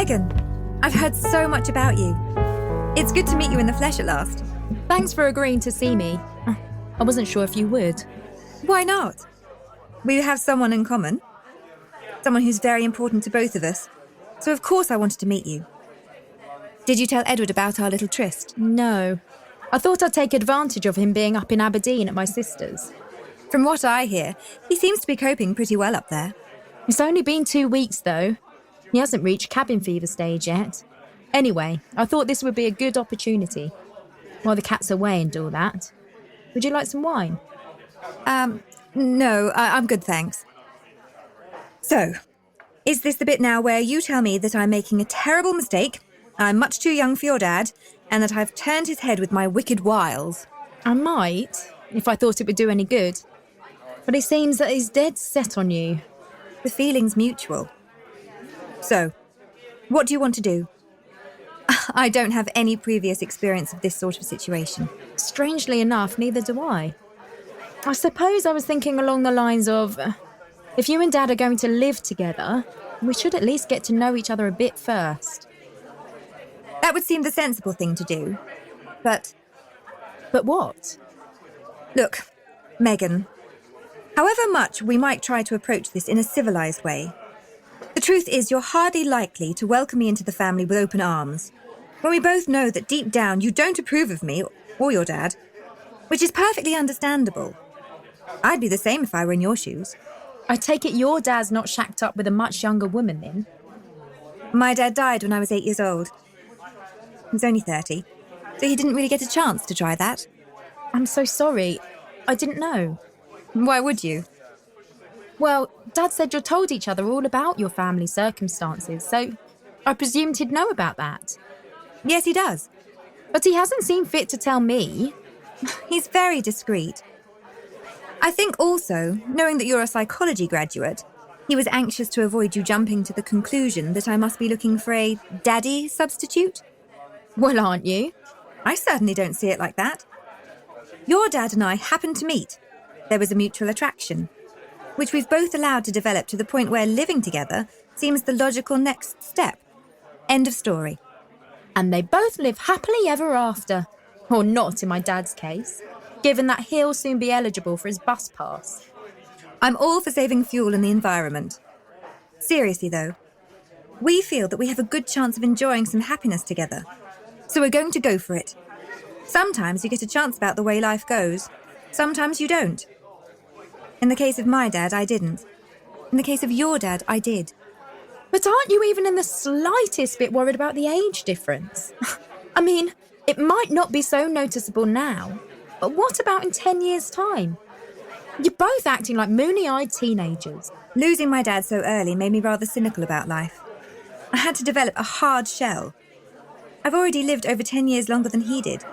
Megan, I've heard so much about you. It's good to meet you in the flesh at last. Thanks for agreeing to see me. I wasn't sure if you would. Why not? We have someone in common. Someone who's very important to both of us. So of course I wanted to meet you. Did you tell Edward about our little tryst? No. I thought I'd take advantage of him being up in Aberdeen at my sister's. From what I hear, he seems to be coping pretty well up there. It's only been 2 weeks, though. He hasn't reached cabin fever stage yet. Anyway, I thought this would be a good opportunity. While the cat's away and all that. Would you like some wine? No, I'm good, thanks. So, is this the bit now where you tell me that I'm making a terrible mistake, I'm much too young for your dad, and that I've turned his head with my wicked wiles? I might, if I thought it would do any good. But it seems that he's dead set on you. The feeling's mutual. So, what do you want to do? I don't have any previous experience of this sort of situation. Strangely enough, neither do I. I suppose I was thinking along the lines of, if you and Dad are going to live together, we should at least get to know each other a bit first. That would seem the sensible thing to do. But what? Look, Megan, however much we might try to approach this in a civilised way, the truth is you're hardly likely to welcome me into the family with open arms, when we both know that deep down you don't approve of me or your dad, which is perfectly understandable. I'd be the same if I were in your shoes. I take it your dad's not shacked up with a much younger woman then? My dad died when I was 8 years old. He was only 30, so he didn't really get a chance to try that. I'm so sorry. I didn't know. Why would you? Well, Dad said you're told each other all about your family circumstances, so I presumed he'd know about that. Yes, he does. But he hasn't seen fit to tell me. He's very discreet. I think also, knowing that you're a psychology graduate, he was anxious to avoid you jumping to the conclusion that I must be looking for a daddy substitute. Well, aren't you? I certainly don't see it like that. Your dad and I happened to meet. There was a mutual attraction, which we've both allowed to develop to the point where living together seems the logical next step. End of story. And they both live happily ever after. Or not in my dad's case, given that he'll soon be eligible for his bus pass. I'm all for saving fuel and the environment. Seriously though, we feel that we have a good chance of enjoying some happiness together. So we're going to go for it. Sometimes you get a chance about the way life goes. Sometimes you don't. In the case of my dad, I didn't. In the case of your dad, I did. But aren't you even in the slightest bit worried about the age difference? I mean, it might not be so noticeable now, but what about in 10 years' time? You're both acting like moony-eyed teenagers. Losing my dad so early made me rather cynical about life. I had to develop a hard shell. I've already lived over 10 years longer than he did.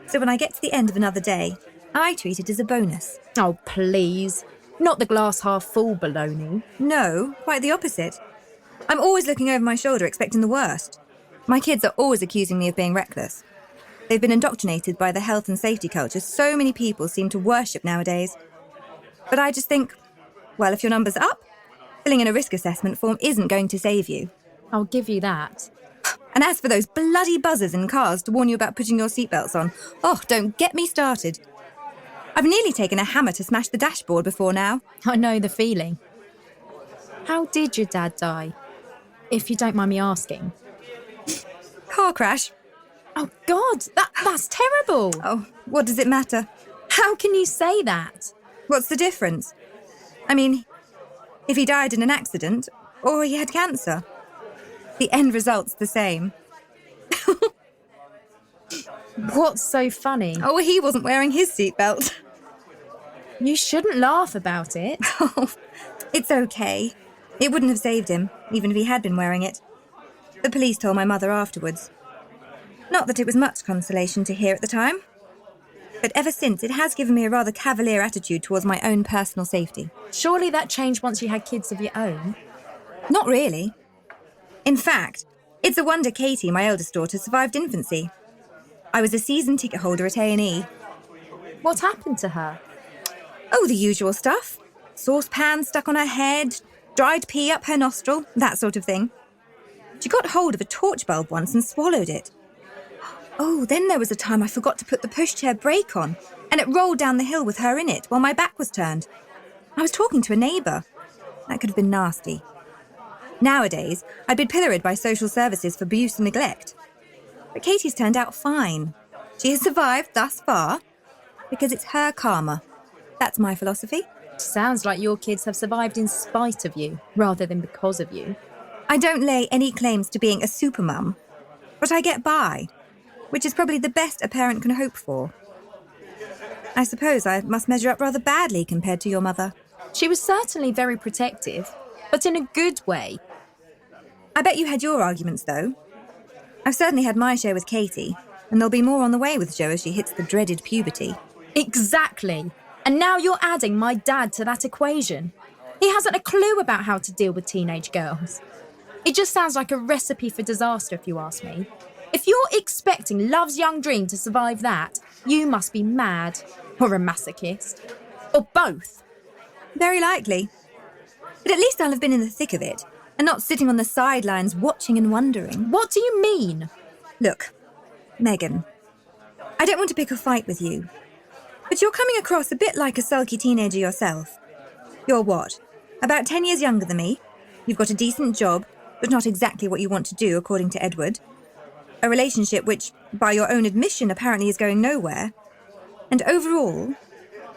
So when I get to the end of another day, I treat it as a bonus. Oh, please. Not the glass half full baloney. No, quite the opposite. I'm always looking over my shoulder expecting the worst. My kids are always accusing me of being reckless. They've been indoctrinated by the health and safety culture so many people seem to worship nowadays. But I just think, well, if your number's up, filling in a risk assessment form isn't going to save you. I'll give you that. And as for those bloody buzzers in cars to warn you about putting your seatbelts on, oh, don't get me started. I've nearly taken a hammer to smash the dashboard before now. I know the feeling. How did your dad die? If you don't mind me asking. Car crash. Oh, God, that's terrible. Oh, what does it matter? How can you say that? What's the difference? I mean, if he died in an accident, or he had cancer, the end result's the same. What's so funny? Oh, he wasn't wearing his seatbelt. You shouldn't laugh about it. Oh, it's okay. It wouldn't have saved him, even if he had been wearing it. The police told my mother afterwards. Not that it was much consolation to hear at the time. But ever since, it has given me a rather cavalier attitude towards my own personal safety. Surely that changed once you had kids of your own? Not really. In fact, it's a wonder Katie, my eldest daughter, survived infancy. I was a season ticket holder at A&E. What happened to her? Oh, the usual stuff. Saucepan stuck on her head, dried pea up her nostril, that sort of thing. She got hold of a torch bulb once and swallowed it. Oh, then there was a time I forgot to put the pushchair brake on, and it rolled down the hill with her in it while my back was turned. I was talking to a neighbour. That could have been nasty. Nowadays, I'd be pilloried by social services for abuse and neglect. But Katie's turned out fine. She has survived thus far because it's her karma. That's my philosophy. Sounds like your kids have survived in spite of you, rather than because of you. I don't lay any claims to being a supermum, but I get by, which is probably the best a parent can hope for. I suppose I must measure up rather badly compared to your mother. She was certainly very protective, but in a good way. I bet you had your arguments, though. I've certainly had my share with Katie, and there'll be more on the way with Jo as she hits the dreaded puberty. Exactly. And now you're adding my dad to that equation. He hasn't a clue about how to deal with teenage girls. It just sounds like a recipe for disaster, if you ask me. If you're expecting Love's young dream to survive that, you must be mad, or a masochist, or both. Very likely. But at least I'll have been in the thick of it, and not sitting on the sidelines watching and wondering. What do you mean? Look, Megan, I don't want to pick a fight with you, but you're coming across a bit like a sulky teenager yourself. You're what? About 10 years younger than me. You've got a decent job, but not exactly what you want to do, according to Edward. A relationship which, by your own admission, apparently is going nowhere. And overall,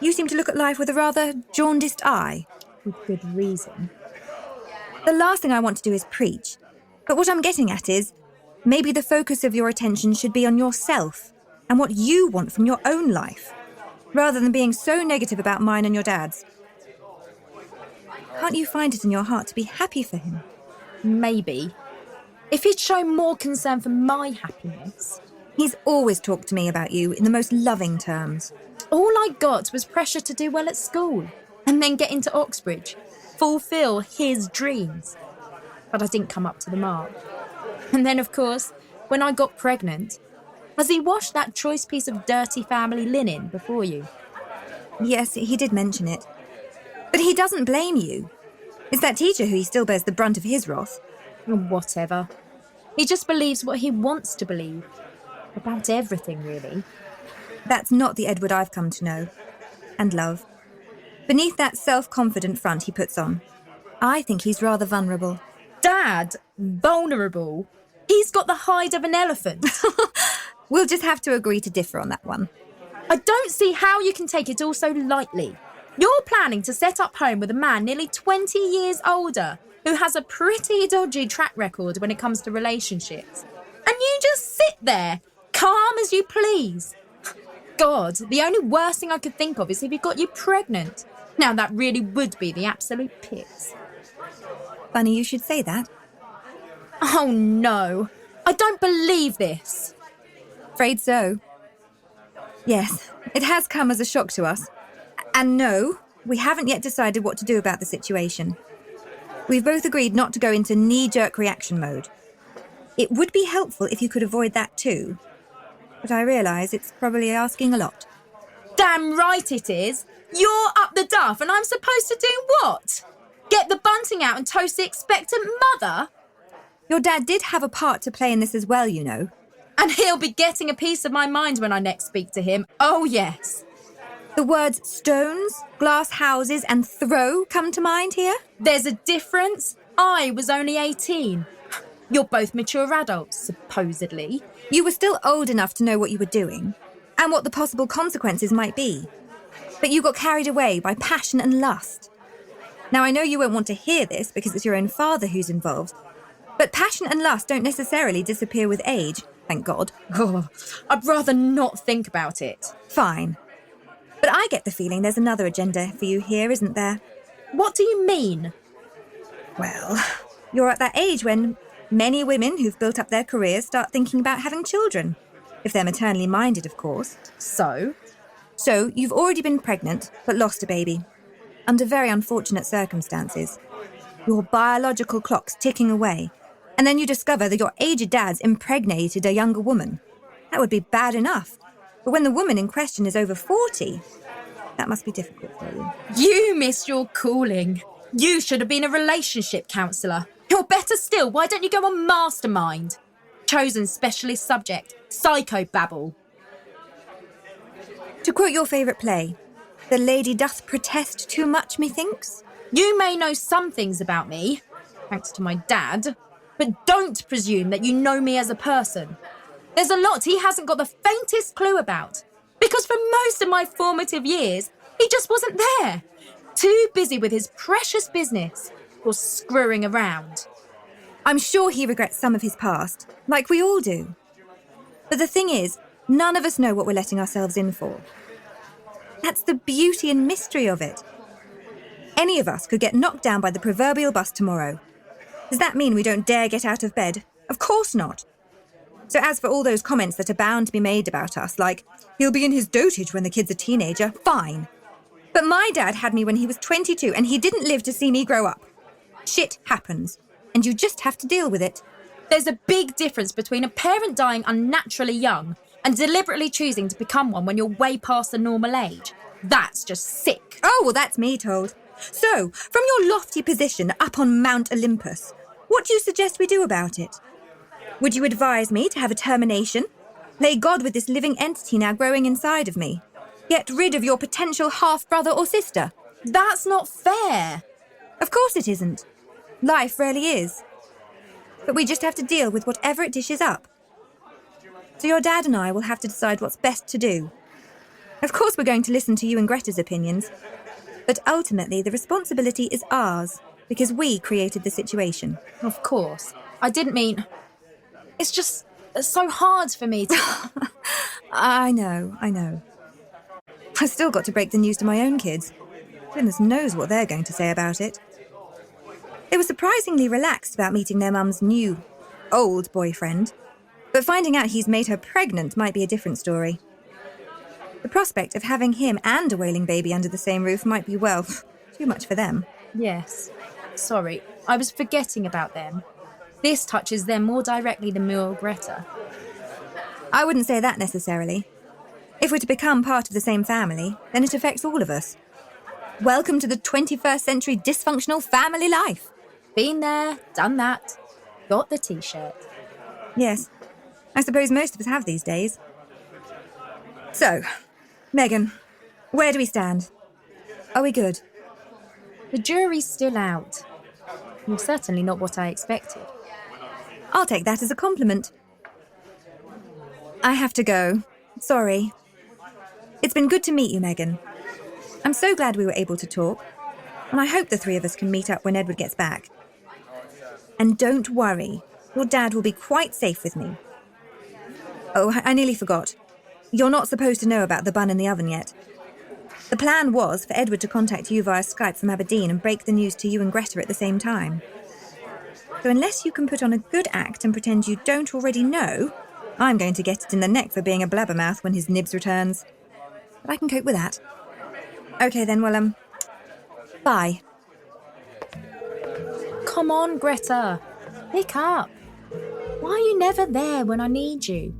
you seem to look at life with a rather jaundiced eye. With good reason. The last thing I want to do is preach. But what I'm getting at is, maybe the focus of your attention should be on yourself and what you want from your own life, rather than being so negative about mine and your dad's. Can't you find it in your heart to be happy for him? Maybe. If he'd shown more concern for my happiness. He's always talked to me about you in the most loving terms. All I got was pressure to do well at school and then get into Oxbridge, fulfil his dreams. But I didn't come up to the mark. And then, of course, when I got pregnant, has he washed that choice piece of dirty family linen before you? Yes, he did mention it. But he doesn't blame you. It's that teacher who he still bears the brunt of his wrath. Whatever. He just believes what he wants to believe. About everything, really. That's not the Edward I've come to know. And love. Beneath that self-confident front he puts on, I think he's rather vulnerable. Dad? Vulnerable? He's got the hide of an elephant. We'll just have to agree to differ on that one. I don't see how you can take it all so lightly. You're planning to set up home with a man nearly 20 years older who has a pretty dodgy track record when it comes to relationships. And you just sit there, calm as you please. God, the only worst thing I could think of is if he got you pregnant. Now that really would be the absolute pits. Funny you should say that. Oh no, I don't believe this. Afraid so. Yes, it has come as a shock to us. And no, we haven't yet decided what to do about the situation. We've both agreed not to go into knee-jerk reaction mode. It would be helpful if you could avoid that too. But I realise it's probably asking a lot. Damn right it is. You're up the duff and I'm supposed to do what? Get the bunting out and toast the expectant mother? Your dad did have a part to play in this as well, you know. And he'll be getting a piece of my mind when I next speak to him. Oh, yes. The words stones, glass houses and throw come to mind here? There's a difference. I was only 18. You're both mature adults, supposedly. You were still old enough to know what you were doing and what the possible consequences might be. But you got carried away by passion and lust. Now, I know you won't want to hear this because it's your own father who's involved, but passion and lust don't necessarily disappear with age, thank God. Oh, I'd rather not think about it. Fine. But I get the feeling there's another agenda for you here, isn't there? What do you mean? Well, you're at that age when many women who've built up their careers start thinking about having children. If they're maternally minded, of course. So? So, you've already been pregnant, but lost a baby. Under very unfortunate circumstances. Your biological clock's ticking away. And then you discover that your aged dad's impregnated a younger woman. That would be bad enough. But when the woman in question is over 40, that must be difficult for you. You missed your calling. You should have been a relationship counsellor. Or better still, why don't you go on mastermind? Chosen specialist subject, psychobabble. To quote your favourite play, the lady doth protest too much, methinks. You may know some things about me, thanks to my dad, but don't presume that you know me as a person. There's a lot he hasn't got the faintest clue about, because for most of my formative years, he just wasn't there. Too busy with his precious business or screwing around. I'm sure he regrets some of his past, like we all do. But the thing is, none of us know what we're letting ourselves in for. That's the beauty and mystery of it. Any of us could get knocked down by the proverbial bus tomorrow. Does that mean we don't dare get out of bed? Of course not. So as for all those comments that are bound to be made about us, like, he'll be in his dotage when the kid's a teenager, fine. But my dad had me when he was 22 and he didn't live to see me grow up. Shit happens, and you just have to deal with it. There's a big difference between a parent dying unnaturally young and deliberately choosing to become one when you're way past the normal age. That's just sick. Oh, well, that's me told. So, from your lofty position up on Mount Olympus, what do you suggest we do about it? Would you advise me to have a termination? Play God with this living entity now growing inside of me? Get rid of your potential half-brother or sister? That's not fair. Of course it isn't. Life rarely is. But we just have to deal with whatever it dishes up. So your dad and I will have to decide what's best to do. Of course we're going to listen to you and Greta's opinions, but ultimately the responsibility is ours, because we created the situation. Of course. I didn't mean... It's just so hard for me to... I know. I've still got to break the news to my own kids. Goodness knows what they're going to say about it. They were surprisingly relaxed about meeting their mum's new, old boyfriend, but finding out he's made her pregnant might be a different story. The prospect of having him and a wailing baby under the same roof might be, well, too much for them. Yes. Sorry, I was forgetting about them. This touches them more directly than me or Greta. I wouldn't say that necessarily. If we're to become part of the same family, then it affects all of us. Welcome to the 21st century dysfunctional family life. Been there, done that. Got the t-shirt. Yes, I suppose most of us have these days. So, Megan, where do we stand? Are we good? The jury's still out. You're certainly not what I expected. I'll take that as a compliment. I have to go. Sorry. It's been good to meet you, Megan. I'm so glad we were able to talk, and I hope the three of us can meet up when Edward gets back. And don't worry, your dad will be quite safe with me. Oh, I nearly forgot. You're not supposed to know about the bun in the oven yet. The plan was for Edward to contact you via Skype from Aberdeen and break the news to you and Greta at the same time. So unless you can put on a good act and pretend you don't already know, I'm going to get it in the neck for being a blabbermouth when his nibs returns. But I can cope with that. Okay then, well, bye. Come on, Greta. Pick up. Why are you never there when I need you?